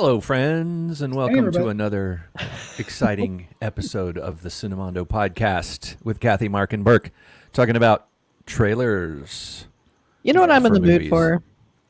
Hello, friends, and Hey, welcome to everybody. another exciting episode of the Cinemondo podcast with Kathy, Mark, and Burke, talking about trailers You know what I'm in for the mood movies. for?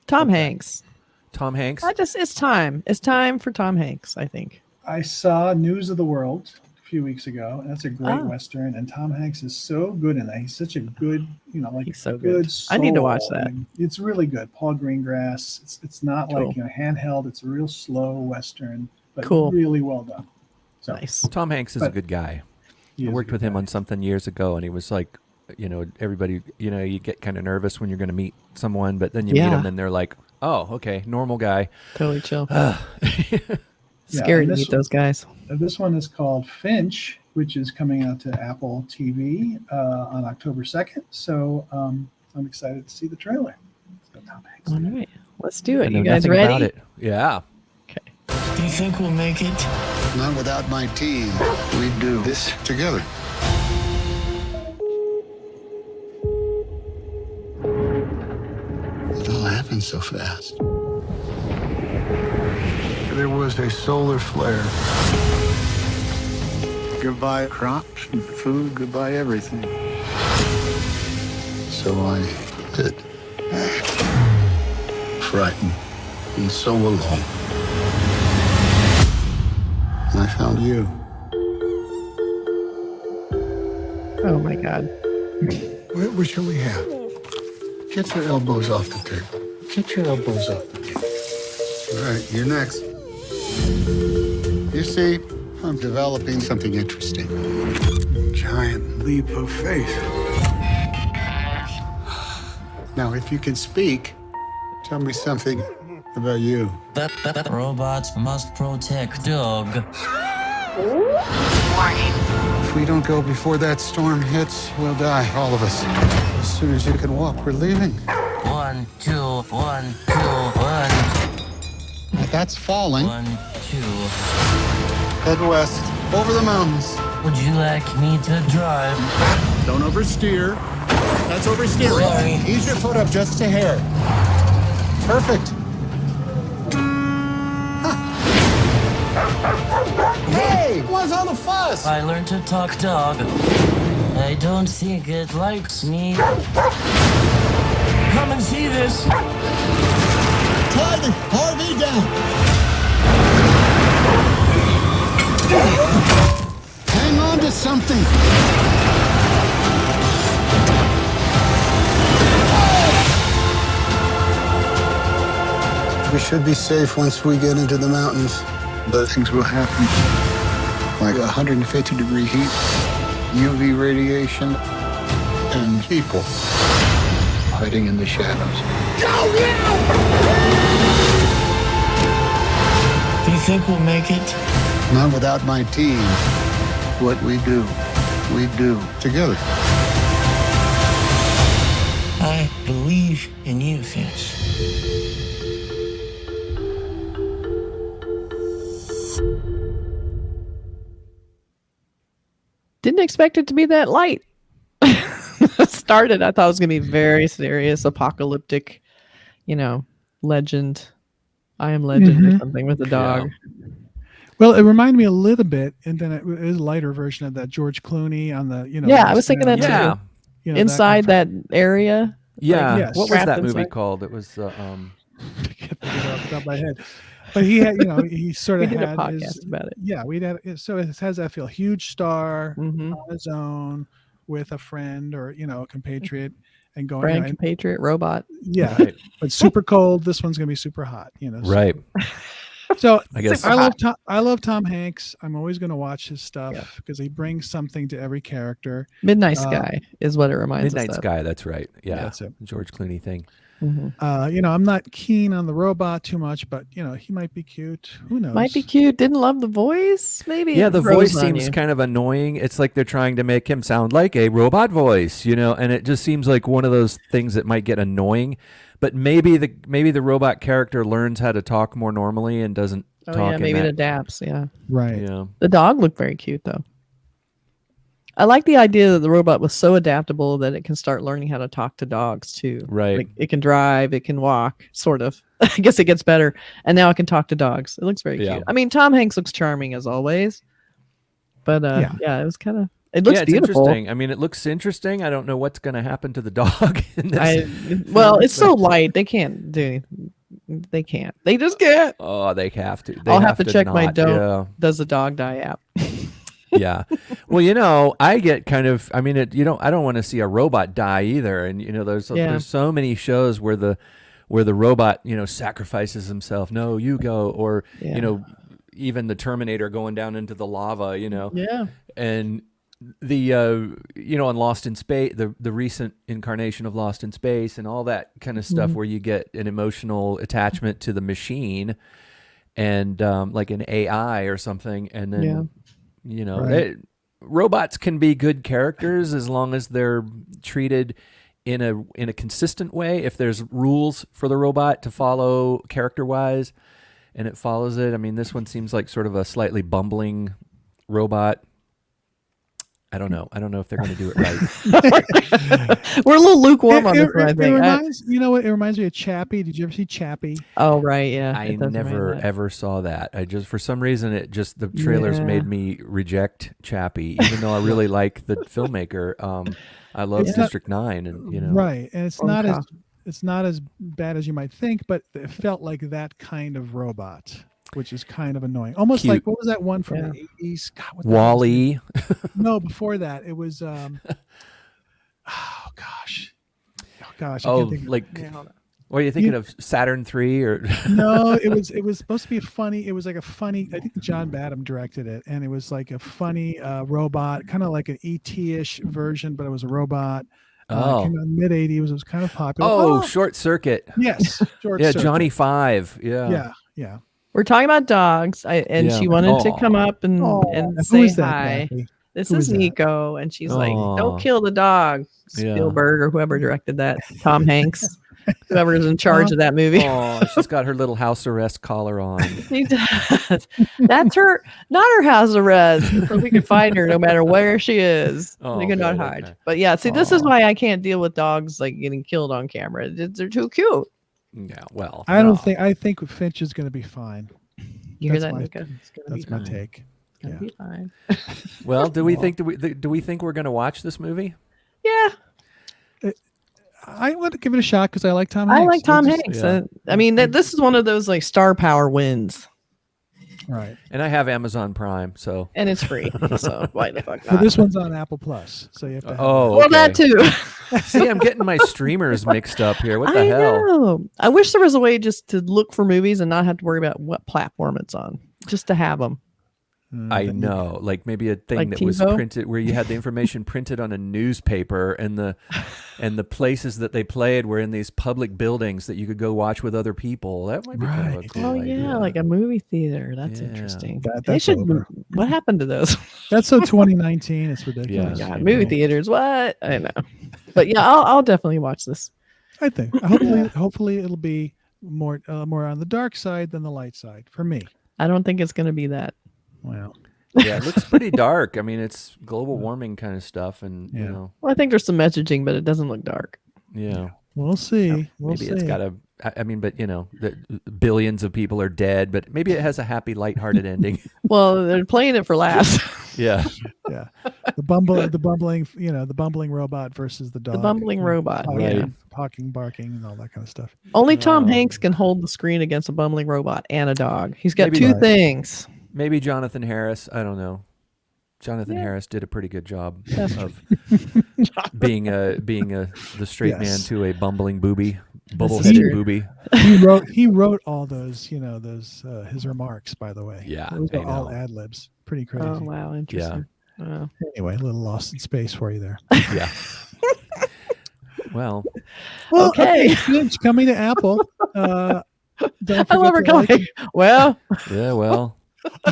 Tom What's that? Hanks. Tom Hanks. It's time. It's time for Tom Hanks, I think. I saw News of the World a few weeks ago, and that's a great Ah. Western, and Tom Hanks is so good in that. He's such a good, He's so good good. soul. I need to watch that. And it's really good. Paul Greengrass. It's not Cool. like handheld. It's a real slow Western, but Cool. really well done. So Nice. Tom Hanks is a But- good guy. he I is a worked good with him guy. on something years ago, and he was like, everybody, you get kind of nervous when you're going to meet someone, but then you meet Yeah. them, and they're like, oh, okay, normal guy. Totally chill. Yeah, Scary and to this meet those guys. This one is called Finch, which is coming out to Apple TV on October 2nd. So I'm excited to see the trailer. It's got Tom Hanks. All right. Let's do I it. know You guys nothing ready? about it. Yeah. Okay. Do you think we'll make it? Not without my team. We do this together. It all happened so fast. There was a solar flare. Goodbye crops and food, goodbye everything. So I did. Frightened and so alone. And I found you. Oh my God. What shall we have? Get your elbows off the table. Get your elbows off the table. All right, you're next. You see, I'm developing something interesting. Giant leap of faith. Now, if you can speak, tell me something about you. That robots must protect dog. If we don't go before that storm hits, we'll die, all of us. As soon as you can walk, we're leaving. 1, 2, 1, 2, 1, That's falling. 1, 2. Head west, over the mountains. Would you like me to drive? Don't oversteer. That's oversteering. Sorry. Ease your foot up just a hair. Perfect. Huh. Hey, what's all the fuss? I learned to talk dog. I don't think it likes me. Come and see this. Tie the RV down. Hang on to something. We should be safe once we get into the mountains. But things will happen. Like 150-degree heat, UV radiation, and people hiding in the shadows. Do you think we'll make it? Not without my team. What we do together. I believe in you, Finch. Didn't expect it to be that light. Started, I thought it was going to be very serious, apocalyptic, legend. I am legend or something with a dog. Well, it reminded me a little bit, and then it is a lighter version of that George Clooney on the, Yeah, I was thinking that too. Yeah. Inside that area. Yeah. yes. What was Trapped that movie inside. called? It was I can't think of it off the top of my head. But he had, he sort We of did a had podcast his, about it. yeah, we had, so it has that feel, huge star Mm-hmm. on his own with a friend or, a compatriot and going, Friend, compatriot, robot. yeah, Right. but super cold. This one's going to be super hot, so- right. So I guess I love Tom Hanks. I'm always going to watch his stuff Yeah. because he brings something to every character. Midnight Sky is what it reminds Midnight us of. Sky. That's right. Yeah, that's it. George Clooney thing. Mhm. I'm not keen on the robot too much, but he might be cute. Who knows? Might be cute. Didn't love the voice. Maybe. Yeah, it the grows voice on seems you. kind of annoying. It's like they're trying to make him sound like a robot voice, and it just seems like one of those things that might get annoying. But maybe the robot character learns how to talk more normally and doesn't Oh talk yeah, in maybe it that. adapts. Yeah. Right. Yeah. The dog looked very cute though. I like the idea that the robot was so adaptable that it can start learning how to talk to dogs too. Right. Like it can drive, it can walk, sort of. I guess it gets better. And now it can talk to dogs. It looks very Yeah. cute. I mean, Tom Hanks looks charming as always. But yeah, it was kind of it looks yeah, it's beautiful. interesting. I mean, it looks interesting. I don't know what's going to happen to the dog in this. Well, it's so light. They can't do anything. They can't. They just can't. Oh, they have to. They I'll have to check my not. don't does the dog die app. Yeah. Well, you know, I get kind of. I mean, I don't want to see a robot die either. And you know, there's so many shows where the robot sacrifices himself. No, you go, or even the Terminator going down into the lava. Yeah. And the on Lost in Space, the recent incarnation of Lost in Space, and all that kind of stuff, where you get an emotional attachment to the machine, and like an AI or something, and then. Robots can be good characters as long as they're treated in a consistent way. If there's rules for the robot to follow character-wise, and it follows it. I mean, this one seems like sort of a slightly bumbling robot. I don't know. I don't know if they're going to do it right. We're a little lukewarm on this one, I think. You know what? It reminds me of Chappie. Did you ever see Chappie? Oh, right. Yeah. I never ever saw that. I just, for some reason, the trailers made me reject Chappie, even though I really like the filmmaker. I love District 9, and right. And it's not as bad as you might think, but it felt like that kind of robot, which is kind of annoying. Almost cute. like, what was that one from the 80s? God, what the hell was Wall-E. it? No, before that, it was, oh gosh. I can't think like, of it. what are you thinking of? Saturn 3 or? No, it was supposed to be it was like a funny, I think John Badham directed it, and it was like a funny robot, kind of like an ET-ish version, but it was a robot. Came out in mid 80s. It was kind of popular. Short Circuit. Yes. Yeah, Johnny 5. Yeah. We're talking about dogs, and she wanted to come up and say Who is that, hi. Kathy? This Who is is that? Nico, and she's like, "Don't kill the dog." Yeah. Spielberg or whoever directed that, Tom Hanks, whoever is in charge of that movie. Oh, she's got her little house arrest collar on. She does. That's not her house arrest. So we can find her no matter where she is. We cannot hide. Okay. But yeah, see, this is why I can't deal with dogs like getting killed on camera. They're too cute. Yeah, well, I think Finch is going to be fine. You hear That's that, my- Nico? It's gonna That's be my fine. take. It's gonna Yeah. be fine. Well, do we think we're going to watch this movie? Yeah, I want to give it a shot because I like Tom Hanks. I like Tom just- Hanks. yeah. I mean, this is one of those like star power wins, Right. And I have Amazon Prime, so. and it's free. So why the fuck But not? this one's on Apple Plus, so you have to. Have Oh, Well, that okay. too. See, I'm getting my streamers mixed up here. What the I hell? know. I wish there was a way just to look for movies and not have to worry about what platform it's on, just to have them. I know, like maybe a thing Like that was TiVo? printed where you had the information printed on a newspaper, and the places that they played were in these public buildings that you could go watch with other people. That might be kind of a Right. cool Oh idea. yeah, like a movie theater. That's Yeah. interesting. That- They that's should. over. What happened to those? That's so 2019. It's ridiculous. Yeah. God, movie theaters. What? I know. But yeah, I'll definitely watch this. I think. Hopefully, it'll be more on the dark side than the light side for me. I don't think it's going to be that. Well, Yeah, it looks pretty dark. I mean, it's global warming kind of stuff, and you Yeah. know, Well, I think there's some messaging, but it doesn't look dark. yeah. we'll see. We'll Maybe see. it's got a. I mean, but you know, the billions of people are dead, but maybe it has a happy, lighthearted ending. Well, they're playing it for laughs. Yeah. Yeah, the bumbling robot versus the dog. The bumbling robot. Talking, Yeah. talking, barking, and all that kind of stuff. Only Tom Hanks can hold the screen against a bumbling robot and a dog. He's got Maybe two not. things. Maybe Jonathan Harris. I don't know. Jonathan Harris did a pretty good job of being the straight man Yes. to a bumbling booby, is bubble-headed true. booby. He wrote all those his remarks, by the way. Yeah, Those I are all know. ad libs. Pretty crazy. Oh wow, interesting. Wow. Anyway, a little lost in space for you there. Yeah. Well, Well, Okay. Finch coming to Apple. Don't I love her forget to like going. Well, yeah. Well,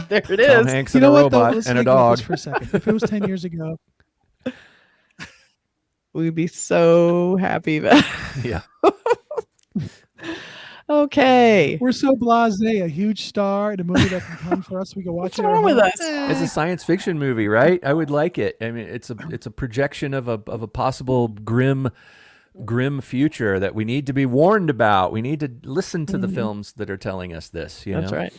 there it Tom is. Hanks You and a know what, though? robot Let's and a think about dog. this for a second. If it was 10 years ago, We'd be so happy. About Yeah. Okay. We're so blasé. A huge star in a movie that can come for us. We can watch What's it. at wrong with home. us? It's a science fiction movie, right? I would like it. I mean, it's a projection of a possible grim future that we need to be warned about. We need to listen to the films that are telling us this. That's know? right.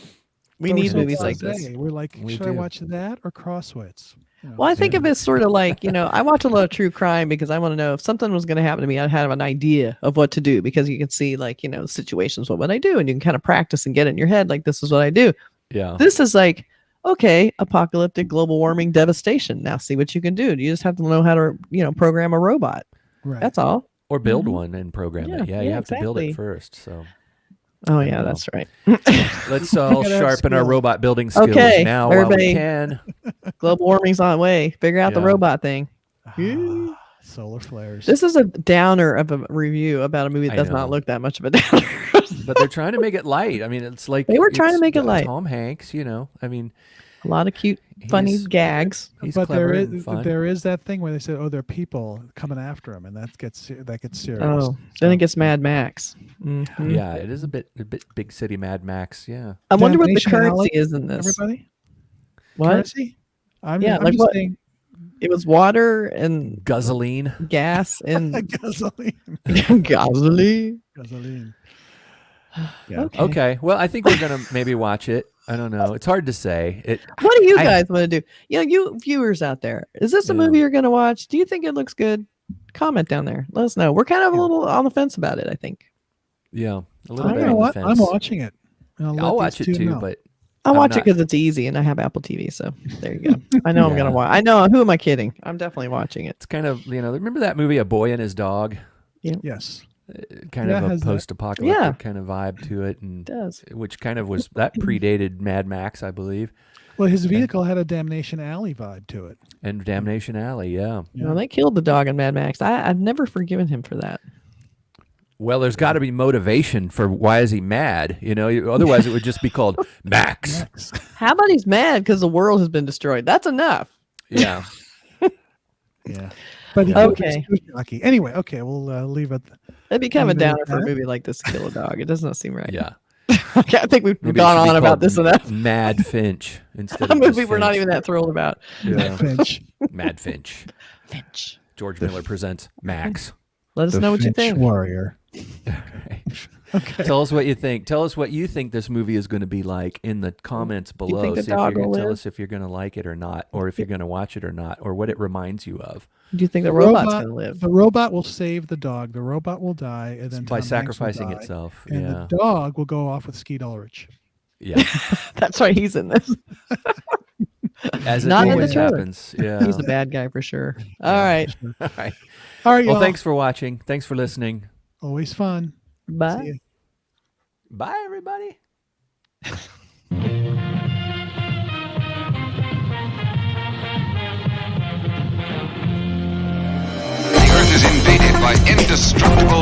We But we're need so movies like this. blasé. We're like, We should I do. watch that or Crosswits? You know, Well, I think of it sort of like, I watch a lot of true crime because I want to know if something was going to happen to me, I'd have an idea of what to do because you can see like, situations, what would I do? And you can kind of practice and get it in your head like, this is what I do. Yeah. This is like, okay, apocalyptic global warming devastation. Now see what you can do. You just have to know how to, program a robot. right. That's all. Or build one and program it. Yeah, you have to build exactly. it first. So Oh, I yeah, know. that's right. let's all gotta have sharpen our skill. robot building skills Okay, now while we everybody. can. Global warming's on the way. Figure out the Yeah. robot thing. Solar flares. This is a downer of a review about a movie that I does know. not look that much of a downer. But they're trying to make it light. I mean, it's like They were trying to it's make it light. Tom Hanks, I mean, A lot of cute, funny He's- gags. he's but clever there and is fun. there is that thing where they said, "Oh, there are people coming after him," and that gets serious. Oh, then it gets Mad Max. Mhm. Yeah, it is a bit big city Mad Max. Yeah. I wonder what the Damnation currency Alley, is in this. Everybody, What? currency? I'm Yeah, I'm like just what? saying It was water and Guzzling. gas and gasoline. gasoline. Gasoline. Okay. Well, I think we're gonna maybe watch it. I don't know. It's hard to say. What do you I- guys want to do? You viewers out there, is this a Yeah. movie you're going to watch? Do you think it looks good? Comment down there. Let us know. We're kind of a little on the fence about it, I think. Yeah, a little I'm bit gonna on the watch. fence. I'm watching it. And I'll let I'll these watch it two too, know. but I'll I'm watch it not- because it's easy and I have Apple TV. So there you go. I know I'm going to Yeah. watch. I know. Who am I kidding? I'm definitely watching it. it's kind of remember that movie A Boy and His Dog? Yes. Kind Yeah, of it a has that. post-apocalyptic Yeah. kind of vibe to it, and It does. which kind of was that predated Mad Max, I believe, Well, his vehicle had a Damnation Alley vibe to it. and Damnation Alley. Yeah. Well, they killed the dog in Mad Max. I've never forgiven him for that. Well, there's got to be motivation for why is he mad? Otherwise it would just be called Max. How about he's mad because the world has been destroyed? That's enough. Yeah. Yeah. But he Okay. was lucky. Anyway, okay, we'll leave it. It'd be kind of a Leave it at downer for a that. movie like this to kill a dog. It does not seem right. Yeah. Okay, I think we've Maybe it gone should be on about called this enough. Mad Finch instead A of movie just we're not Finch. even that thrilled about. Yeah. Finch. Mad Finch. Finch. George Miller presents Max. Let us The know what you Finch think. Warrior. Okay. Tell us what you think. Tell us what you think this movie is going to be like in the comments below. think the See if dog you're will gonna tell live? us if you're going to like it or not, or if you're going to watch it or not, or what it reminds you of Do you think the robot's going to live? The robot will save the dog. The robot will die, and then by Tom Hanks will sacrificing die, itself. And Yeah. the dog will go off with Skeet Ulrich. Yeah. That's right. He's in this. As it Not in the always trailer. happens. Yeah. He's the bad guy for sure. All right. All right. All right, Well, y'all. thanks for watching. Thanks for listening. Always fun. See Bye. ya. Bye, everybody. The Earth is invaded by indestructible